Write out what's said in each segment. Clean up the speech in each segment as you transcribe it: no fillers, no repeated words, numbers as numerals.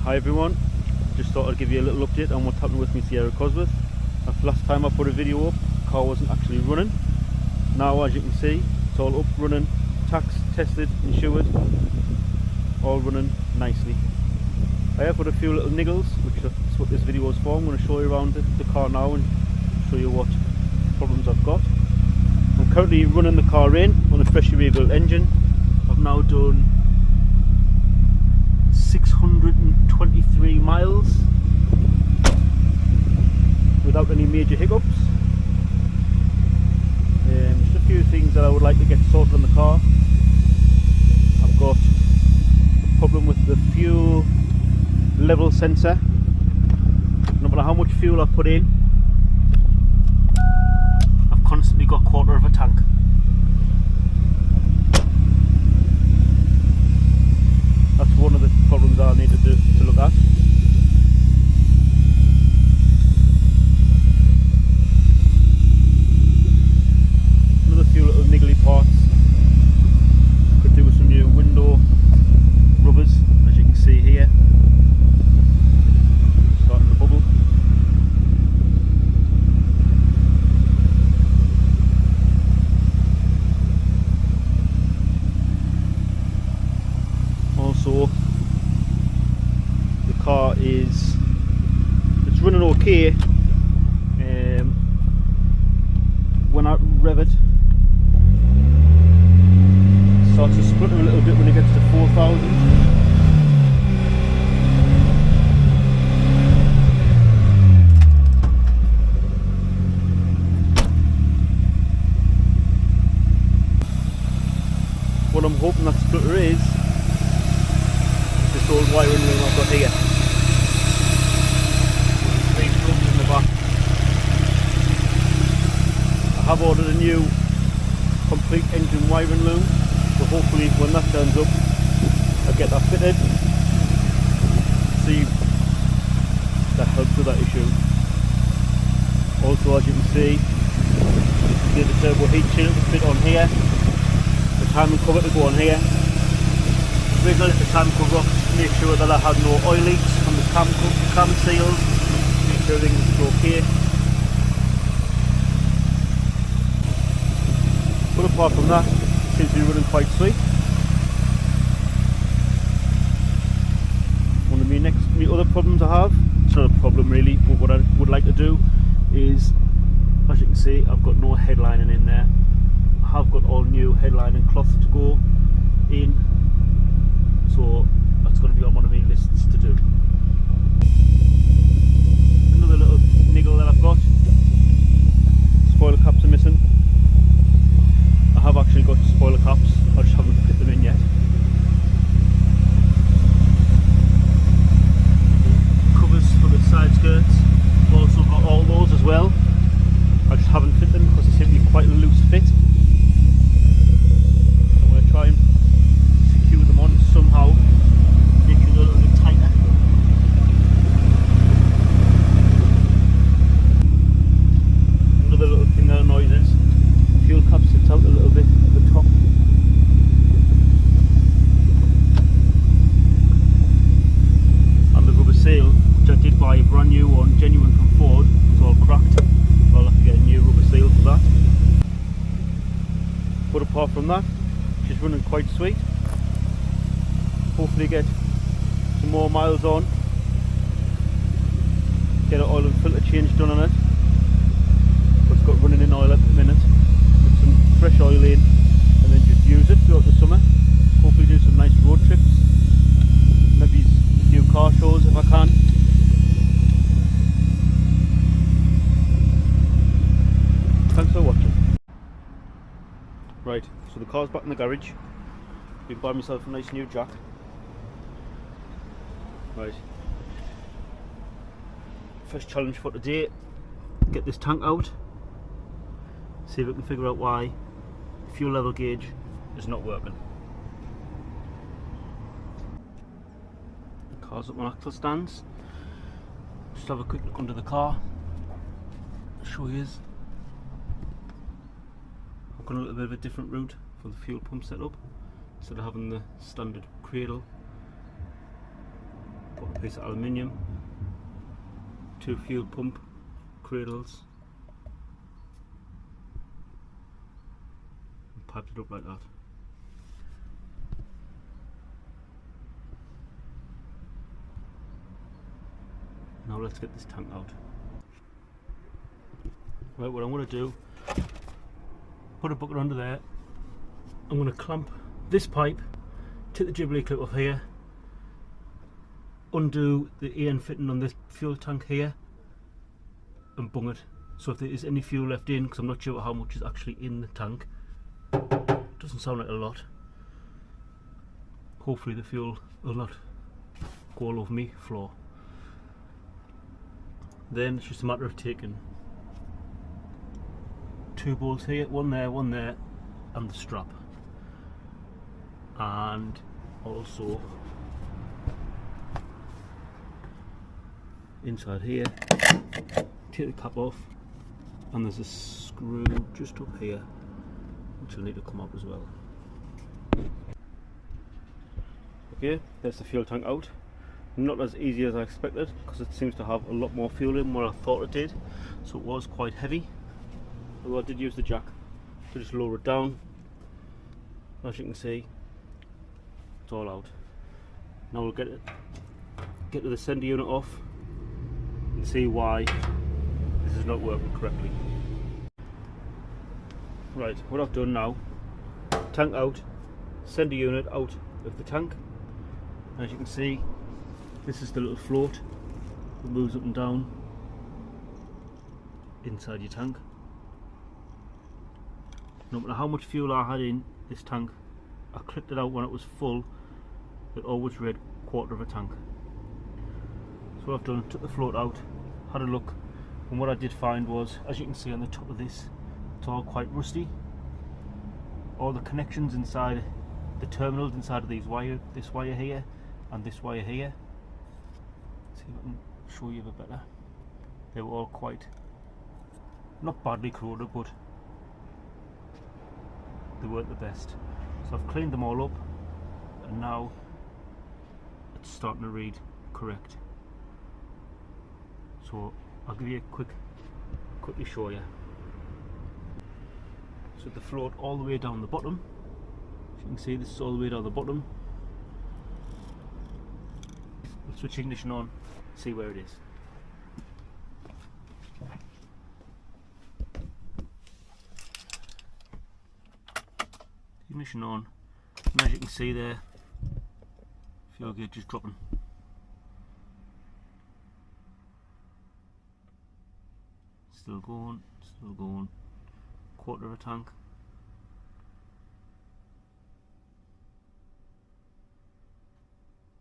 Hi everyone, just thought I'd give you a little update on what's happening with my Sierra Cosworth. Last time I put a video up, the car wasn't actually running. Now as you can see, it's all up, running, taxed, tested, insured, all running nicely. I have got a few little niggles, which is what this video is for. I'm going to show you around the car now and show you what problems I've got. I'm currently running the car in on a freshly rebuilt engine. I've now done 623 miles without any major hiccups. Just a few things that I would like to get sorted on the car. I've got a problem with the fuel level sensor. No matter how much fuel I put in, I've constantly got a quarter of a tank. That's one of the problems I'll need to look at. Another few little niggly parts. Could do with some new window rubbers, as you can see here. Starting to bubble. Also, the car it's running okay. When I rev it, it starts to splutter a little bit when it gets to 4,000. What I'm hoping that splutter is this old wiring loom I've got here. Three plugs in the back. I have ordered a new complete engine wiring loom, so hopefully when that turns up I'll get that fitted. See if that helps with that issue. Also, as you can see, there's a turbo heat shield to fit on here. The timing cover to go on here. Wiggle the time cover up to make sure that I have no oil leaks on the cam seals, make sure everything's okay. But apart from that, it seems to be running quite sweet. One of my other problems I have, it's not a problem really, but what I would like to do is, as you can see, I've got no headlining in there. I have got all new headlining cloth to go in, so that's going to be on one of my lists to do. Another little niggle that I've got, spoiler caps are missing. I have actually got spoiler caps, I just haven't fit them in yet. Covers for the side skirts, I've also got all those as well. I just haven't fit them because they seem to be quite a loose fit. I'm going to try and secure them on somehow, make it a little bit tighter. Another little thing that annoys us, fuel cap sits out a little bit at the top. And the rubber seal, which I did buy a brand new one, genuine from Ford, was all cracked. I'll have to get a new rubber seal for that. But apart from that, she's running quite sweet. Hopefully get some more miles on, get an oil and filter change done on it. It's got running in oil at the minute. Put some fresh oil in and then just use it throughout the summer. Hopefully do some nice road trips, maybe a few car shows if I can. Thanks for watching. Right, so the car's back in the garage. Been buying myself a nice new jack. Right, first challenge for today, get this tank out, see if we can figure out why the fuel level gauge is not working. The car's up on axle stands. Just have a quick look under the car, show you. I've gone a little bit of a different route for the fuel pump setup, instead of having the standard cradle. But piece of aluminium, 2 fuel pump cradles, and piped it up like that. Now let's get this tank out. Right, what I'm going to do, put a bucket under there. I'm going to clamp this pipe, take the Jubilee clip off here, undo the EN fitting on this fuel tank here, and bung it. So if there is any fuel left in, because I'm not sure how much is actually in the tank, doesn't sound like a lot. Hopefully the fuel will not go all over me floor. Then it's just a matter of taking 2 bolts here, one there, and the strap. And also inside here, take the cap off, and there's a screw just up here which will need to come up as well. Okay, there's the fuel tank out. Not as easy as I expected, because it seems to have a lot more fuel in what I thought it did, so it was quite heavy. Although I did use the jack to just lower it down. As you can see, it's all out. Now we'll get to the sender unit off and see why this is not working correctly. Right, what I've done now, tank out, sender unit out of the tank. As you can see, this is the little float that moves up and down inside your tank. No matter how much fuel I had in this tank, I clipped it out when it was full. It always read 1/4 of a tank. So what I've done, took the float out, had a look, and what I did find was, as you can see on the top of this, it's all quite rusty. All the connections inside the terminals inside of these this wire here and this wire here. See if I can show you a bit better. They were all quite, not badly corroded, but they weren't the best. So I've cleaned them all up, and now it's starting to read correct. So I'll give you a quickly show you. So the float all the way down the bottom. As you can see, this is all the way down the bottom. We'll switch ignition on, see where it is. Ignition on, and as you can see there, fuel gauge is dropping. Still going, 1/4 of a tank.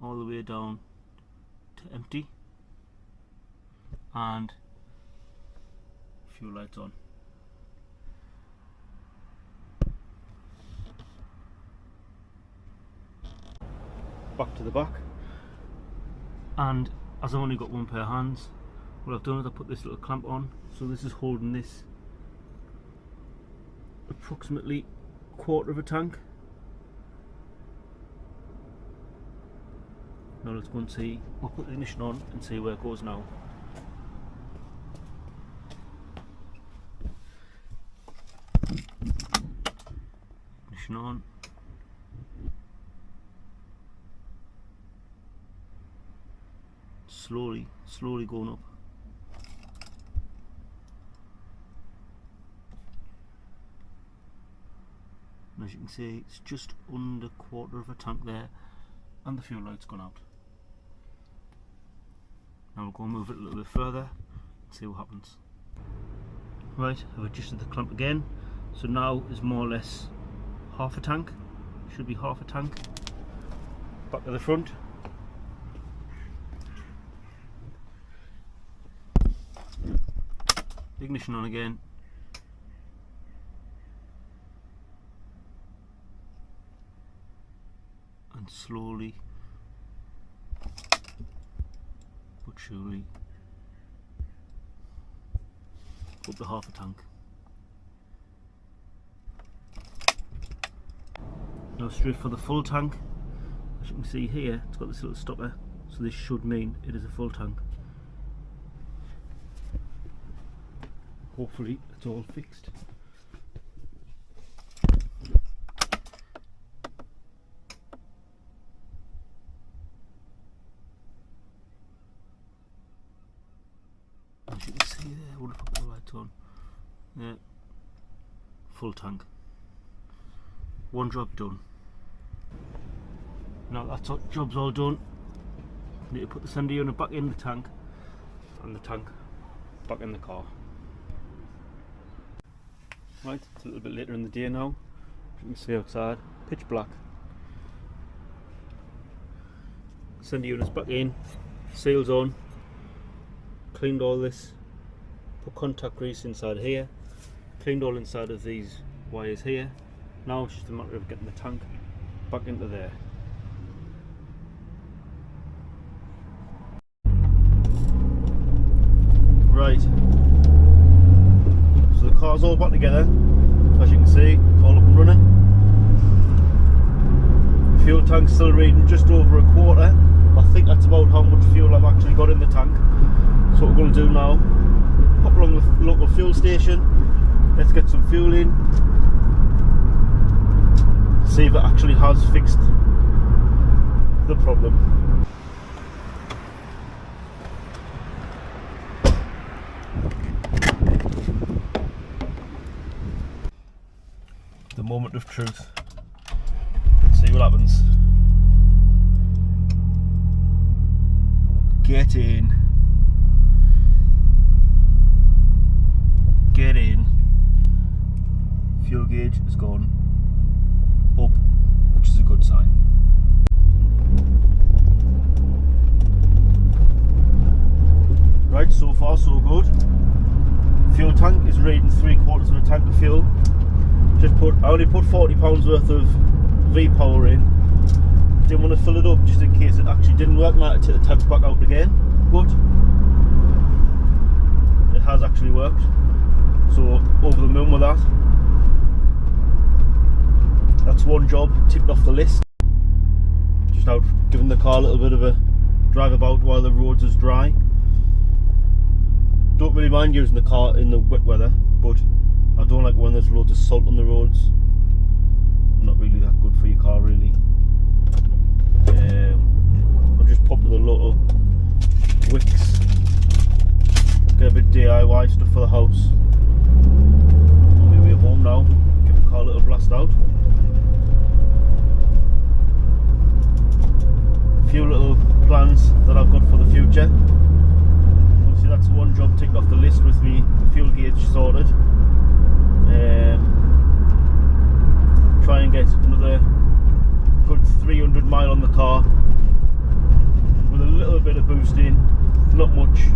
All the way down to empty, and fuel lights on. Back to the back, and as I've only got 1 pair of hands, what I've done is I put this little clamp on, so this is holding this approximately 1/4 of a tank. Now let's go and see, we'll put the ignition on and see where it goes now. Ignition on. Slowly going up. And as you can see, it's just under 1/4 of a tank there, and the fuel light's gone out. Now we'll go and move it a little bit further and see what happens. Right, I've adjusted the clamp again, so now is more or less half a tank. Should be half a tank. Back to the front. Ignition on again. And slowly but surely up to half a tank. Now straight for the full tank. As you can see here, it's got this little stopper so this should mean it is a full tank. Hopefully it's all fixed. As you can see there, I would have put the lights on. Yeah, full tank. One job done. Now that's all, job's all done. Need to put the sender unit back in the tank, and the tank back in the car. Right, it's a little bit later in the day now. As you can see outside, pitch black. Sender unit's back in, seals on, cleaned all this, put contact grease inside here, cleaned all inside of these wires here. Now it's just a matter of getting the tank back into there. Right, so the car's all back together, as you can see, all up and running. Fuel tank's still reading just over a quarter. I think that's about how much fuel I've actually got in the tank. So what we're going to do now, pop along the local fuel station, let's get some fuel in, see if it actually has fixed the problem. The moment of truth. Let's see what happens. Get in. Get in. Fuel gauge has gone up, which is a good sign. Right, so far so good. Fuel tank is reading 3/4 of a tank of fuel. I only put £40 worth of V-power in. Didn't want to fill it up just in case it actually didn't work. Now to take the tank back out again, but it has actually worked. So over the moon with that. That's one job ticked off the list. Just out giving the car a little bit of a drive about while the roads is dry. Don't really mind using the car in the wet weather, but I don't like when there's loads of salt on the roads. Not really that good for your car, really. I'll just pop to the local Wicks, get a bit DIY stuff for the house. On my way home now, give the car a little blast out. A few little plans that I've got for the future. Obviously that's one job ticked off the list with me fuel gauge sorted. Try and get another good 300 mile on the car with a little bit of boost in, not much.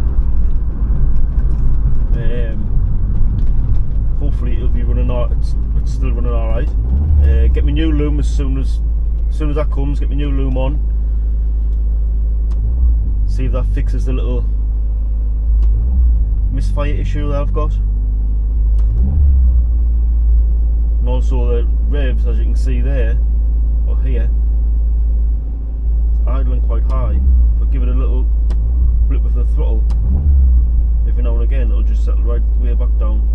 Hopefully it'll be running out. It's still running all right. Get my new loom as soon as that comes. Get my new loom on. See if that fixes the little misfire issue that I've got. And also the revs, as you can see there, or here, it's idling quite high. If I give it a little blip of the throttle, every now and again it'll just settle right way back down.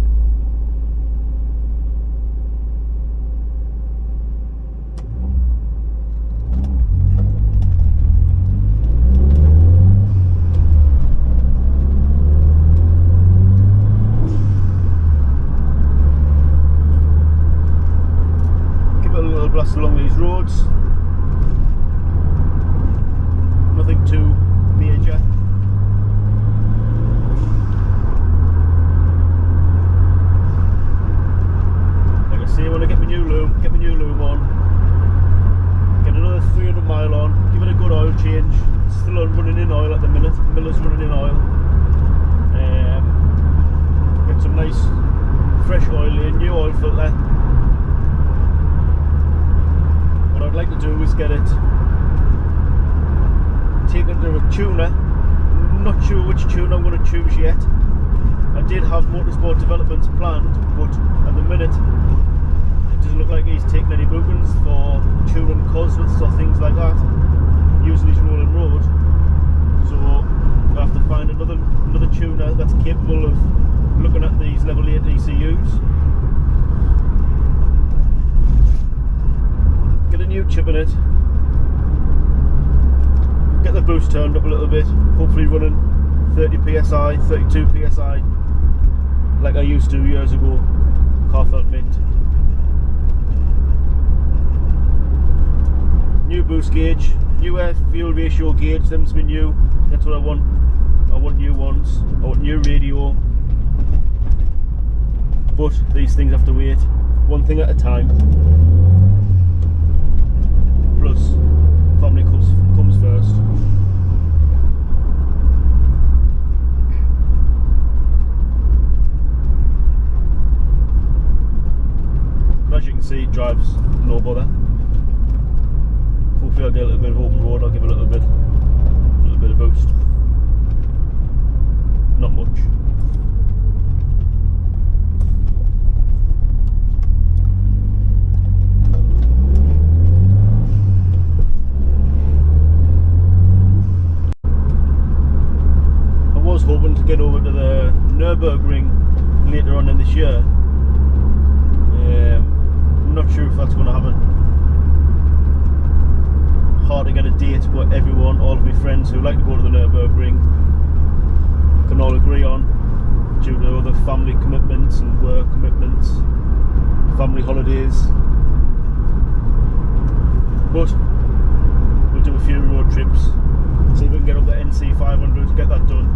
Blast along these roads, nothing too major. Like I say, when I get my new loom on, get another 300 mile on, give it a good oil change. It's still on running in oil at the minute. The miller's running in oil. Get some nice fresh oil in, new oil filter. What I'd like to do is get it taken to a tuner. I'm not sure which tune I'm going to choose yet. I did have motorsport developments planned, but at the minute it doesn't look like he's taking any bookings for tuning cosworths or things like that, using his rolling road. capable of looking at these level 8 ECUs. Get a new chip in it, get the boost turned up a little bit, hopefully running 30 psi, 32 psi like I used to years ago. Car felt mint. New boost gauge, new air fuel ratio gauge, them's been new. That's what I want. I want new ones. I want new radio. But these things have to wait, one thing at a time. Plus, family comes first. But as you can see, it drives no bother. Hopefully I'll get a little bit of open road, I'll give it a little bit of boost. Not much. I was hoping to get over to the Nürburgring later on in this year. I'm not sure if that's going to happen. Hard to get a date where everyone, all of my friends who like to go to the Nürburgring, can all agree on, due to other family commitments and work commitments, family holidays. But we'll do a few road trips, see if we can get up the NC 500, get that done.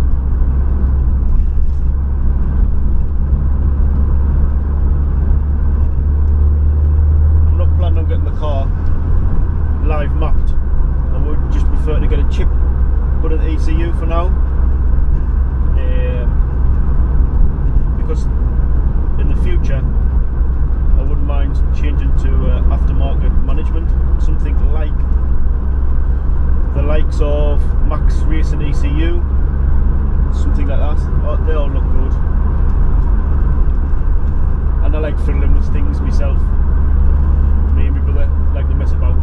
I'm not planning on getting the car live mapped. I would just prefer to get a chip put in the ECU for now, because in the future I wouldn't mind changing to aftermarket management, something like the likes of Max Racing ECU, something like that. They all look good, and I like fiddling with things myself. Me and my brother like to mess about,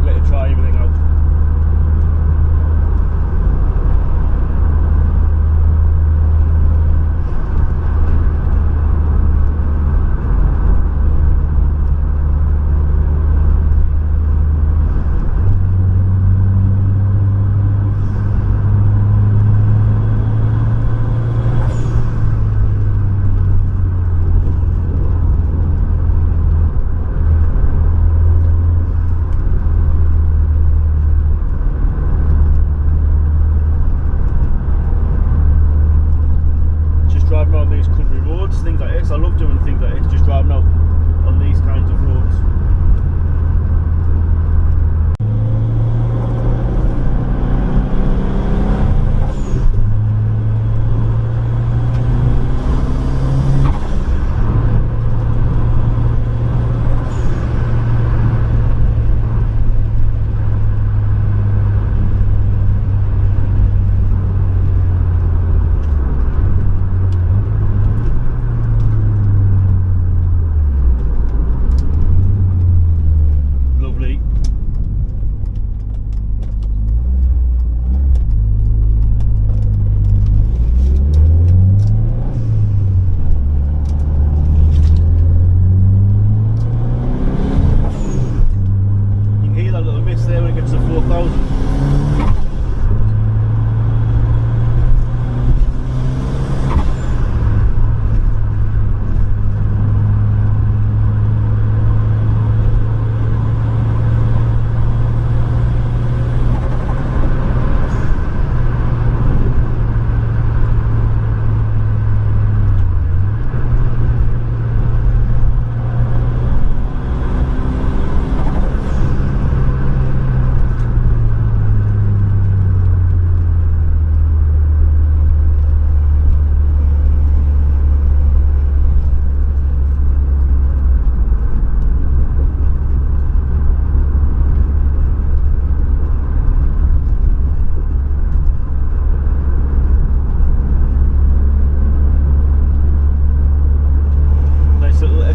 let it try everything out. Driving around these country roads, things like this. I love doing things like this, just driving out on these kinds of roads. There when it gets to 4,000.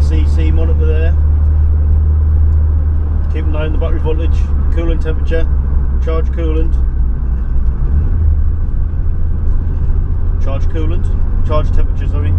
SEC monitor there, keep an eye on the battery voltage, coolant temperature, charge coolant. charge temperature, sorry.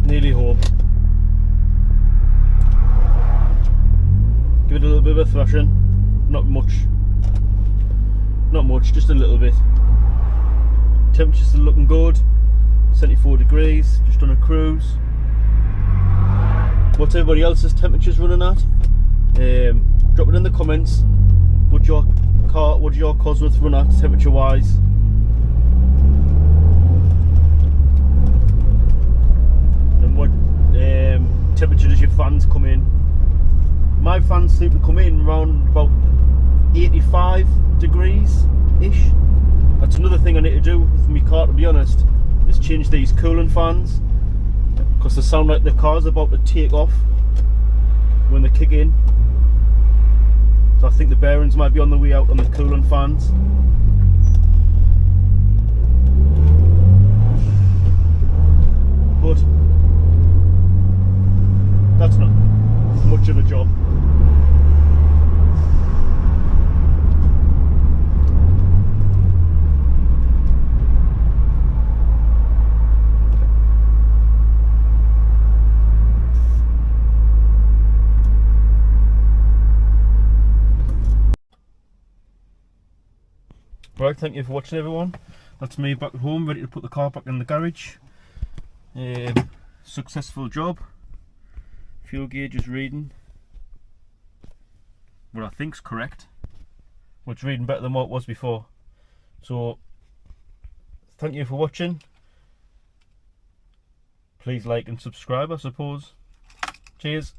Nearly home. Give it a little bit of a thrashing. Not much, just a little bit. Temperature's still looking good. 74 degrees, just on a cruise. What's everybody else's temperatures running at? Drop it in the comments. What your cosworth run at temperature wise? What temperature does your fans come in? My fans seem to come in around about 85 degrees ish. That's another thing I need to do with my car, to be honest, is change these cooling fans, because they sound like the car's about to take off when they kick in. So I think the bearings might be on the way out on the cooling fans. But that's not much of a job. Right, thank you for watching, everyone. That's me back at home, ready to put the car back in the garage. Successful job. Fuel gauge is reading what I think's correct. Well, it's reading better than what it was before. So, thank you for watching. Please like and subscribe, I suppose. Cheers.